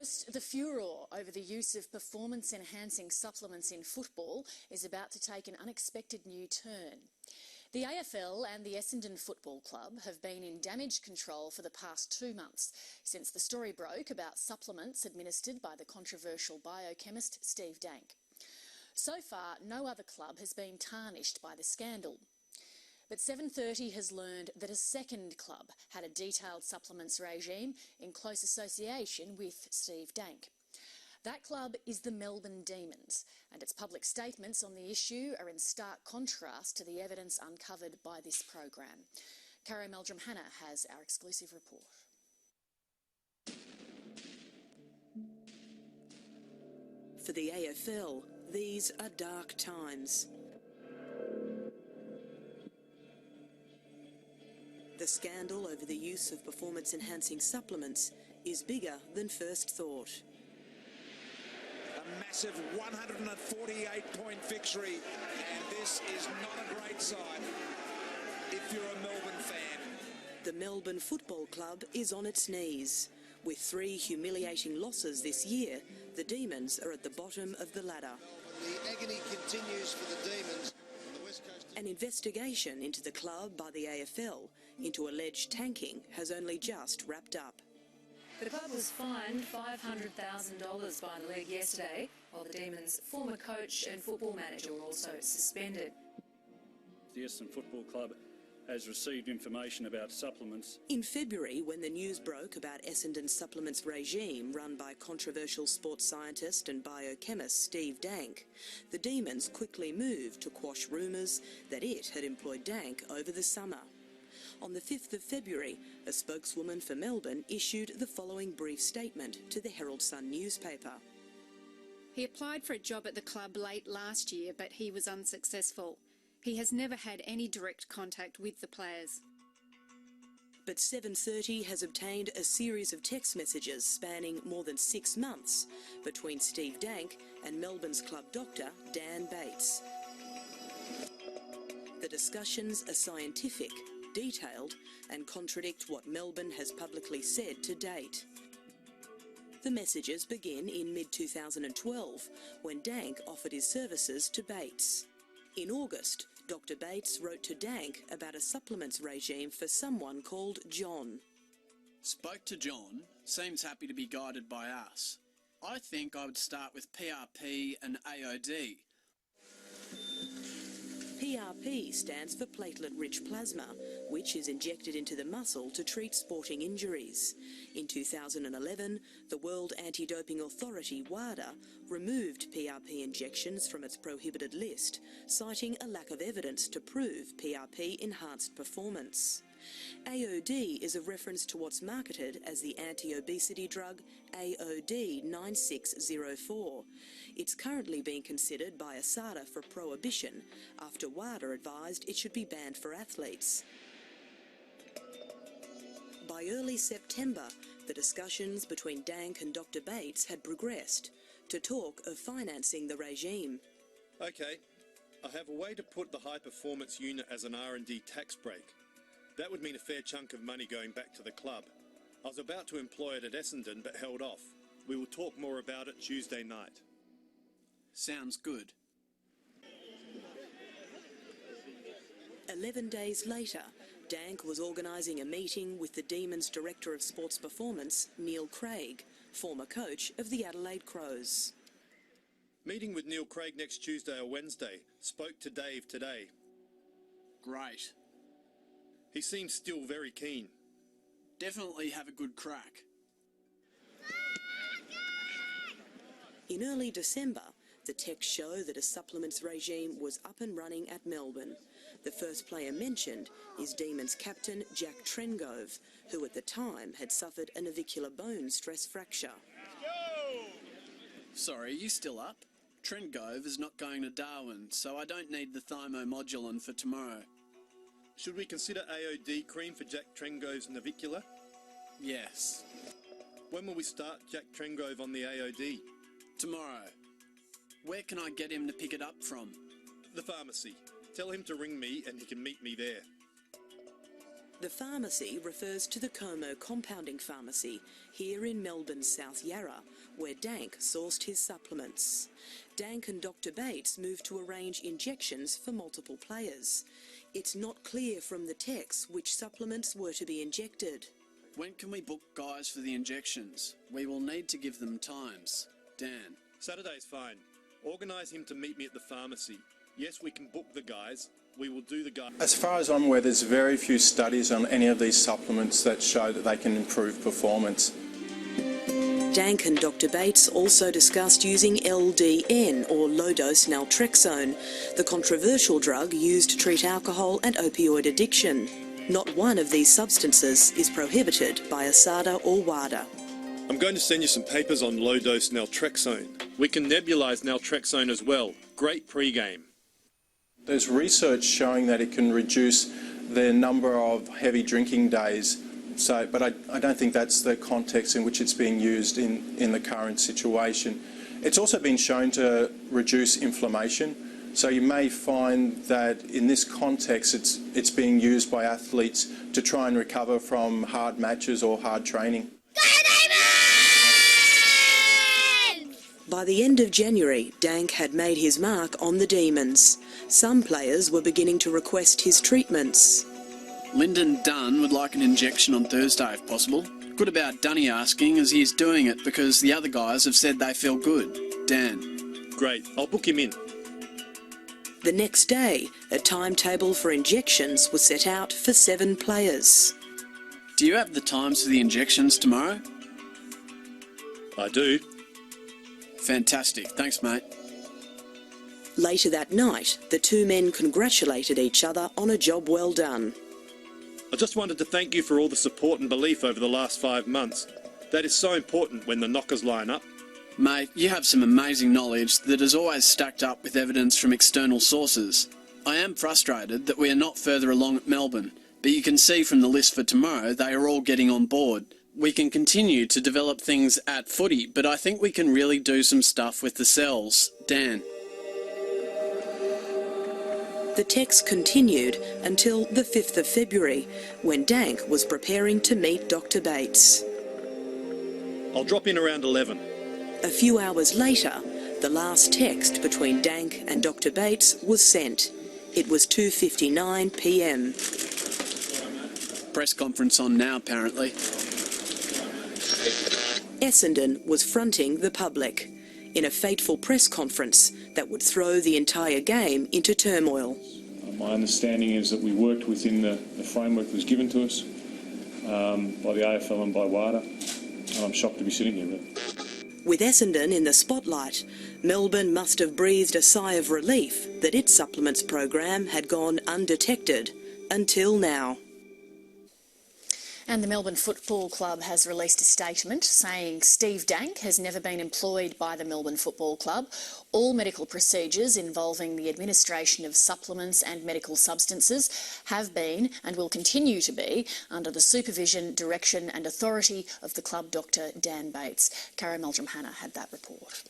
The furore over the use of performance-enhancing supplements in football is about to take an unexpected new turn. The AFL and the Essendon Football Club have been in damage control for the past 2 months since the story broke about supplements administered by the controversial biochemist Steve Danke. So far, no other club has been tarnished by the scandal. But 7:30 has learned that a second club had a detailed supplements regime in close association with Steve Danke. That club is the Melbourne Demons, and its public statements on the issue are in stark contrast to the evidence uncovered by this program. Cara Meldrum-Hanna has our exclusive report. For the AFL, these are dark times. The scandal over the use of performance-enhancing supplements is bigger than first thought. A massive 148-point victory, and this is not a great sign if you're a Melbourne fan. The Melbourne Football Club is on its knees. With 3 humiliating losses this year, the Demons are at the bottom of the ladder. The agony continues for the Demons. An investigation into the club by the AFL into alleged tanking has only just wrapped up. The club was fined $500,000 by the league yesterday, while the Demons' former coach and football manager were also suspended. The Essendon Football Club has received information about supplements. In February, when the news broke about Essendon's supplements regime run by controversial sports scientist and biochemist Steve Danke, the Demons quickly moved to quash rumours that it had employed Danke over the summer. On the 5th of February, a spokeswoman for Melbourne issued the following brief statement to the Herald Sun newspaper. He applied for a job at the club late last year, but he was unsuccessful. He has never had any direct contact with the players. But 7:30 has obtained a series of text messages spanning more than 6 months between Steve Danke and Melbourne's club doctor, Dan Bates. The discussions are scientific, detailed, and contradict what Melbourne has publicly said to date. The messages begin in mid-2012, when Danke offered his services to Bates. In August, Dr. Bates wrote to Danke about a supplements regime for someone called John. Spoke to John, seems happy to be guided by us. I think I would start with PRP and AOD. PRP stands for platelet-rich plasma, which is injected into the muscle to treat sporting injuries. In 2011, the World Anti-Doping Authority, WADA, removed PRP injections from its prohibited list, citing a lack of evidence to prove PRP enhanced performance. AOD is a reference to what's marketed as the anti-obesity drug AOD 9604. It's currently being considered by ASADA for prohibition after WADA advised it should be banned for athletes. By early September, the discussions between Danke and Dr. Bates had progressed to talk of financing the regime. OK, I have a way to put the high-performance unit as an R&D tax break. That would mean a fair chunk of money going back to the club. I was about to employ it at Essendon but held off. We will talk more about it Tuesday night. Sounds good. 11 days later, Danke was organising a meeting with the Demons' Director of Sports Performance, Neil Craig, former coach of the Adelaide Crows. Meeting with Neil Craig next Tuesday or Wednesday. Spoke to Dave today. Great. He seems still very keen. Definitely have a good crack. In early December, the texts show that a supplements regime was up and running at Melbourne. The first player mentioned is Demons captain Jack Trengove, who at the time had suffered a navicular bone stress fracture. Sorry, are you still up? Trengove is not going to Darwin, so I don't need the thymomodulin for tomorrow. Should we consider AOD cream for Jack Trengove's navicular? Yes. When will we start Jack Trengove on the AOD? Tomorrow. Where can I get him to pick it up from? The pharmacy. Tell him to ring me and he can meet me there. The pharmacy refers to the Como Compounding Pharmacy here in Melbourne's South Yarra, where Dank sourced his supplements. Dank and Dr. Bates moved to arrange injections for multiple players. It's not clear from the text which supplements were to be injected. When can we book guys for the injections? We will need to give them times. Dan. Saturday's fine. Organise him to meet me at the pharmacy. Yes, we can book the guys. We will do the guys. As far as I'm aware, there's very few studies on any of these supplements that show that they can improve performance. Dank and Dr. Bates also discussed using LDN, or low-dose naltrexone, the controversial drug used to treat alcohol and opioid addiction. Not one of these substances is prohibited by ASADA or WADA. I'm going to send you some papers on low-dose naltrexone. We can nebulise naltrexone as well. Great pre-game. There's research showing that it can reduce the number of heavy drinking days. But I don't think that's the context in which it's being used in the current situation. It's also been shown to reduce inflammation. So you may find that in this context it's being used by athletes to try and recover from hard matches or hard training. By the end of January, Dank had made his mark on the Demons. Some players were beginning to request his treatments. Lyndon Dunn would like an injection on Thursday if possible. Good about Dunny asking, as he is doing it because the other guys have said they feel good. Dan. Great, I'll book him in. The next day, a timetable for injections was set out for 7 players. Do you have the times for the injections tomorrow? I do. Fantastic. Thanks, mate. Later that night, the two men congratulated each other on a job well done. I just wanted to thank you for all the support and belief over the last 5 months. That is so important when the knockers line up. Mate, you have some amazing knowledge that is always stacked up with evidence from external sources. I am frustrated that we are not further along at Melbourne, but you can see from the list for tomorrow they are all getting on board. We can continue to develop things at footy, but I think we can really do some stuff with the cells. Dan. The text continued until the 5th of February, when Dank was preparing to meet Dr. Bates. I'll drop in around 11. A few hours later, the last text between Dank and Dr. Bates was sent. It was 2:59 p.m. Press conference on now, apparently. Essendon was fronting the public in a fateful press conference that would throw the entire game into turmoil. My understanding is that we worked within the framework that was given to us by the AFL and by WADA, and I'm shocked to be sitting here. With Essendon in the spotlight, Melbourne must have breathed a sigh of relief that its supplements program had gone undetected until now. And the Melbourne Football Club has released a statement saying Steve Dank has never been employed by the Melbourne Football Club. All medical procedures involving the administration of supplements and medical substances have been and will continue to be under the supervision, direction and authority of the club doctor Dan Bates. Cara Meldrum-Hanna had that report.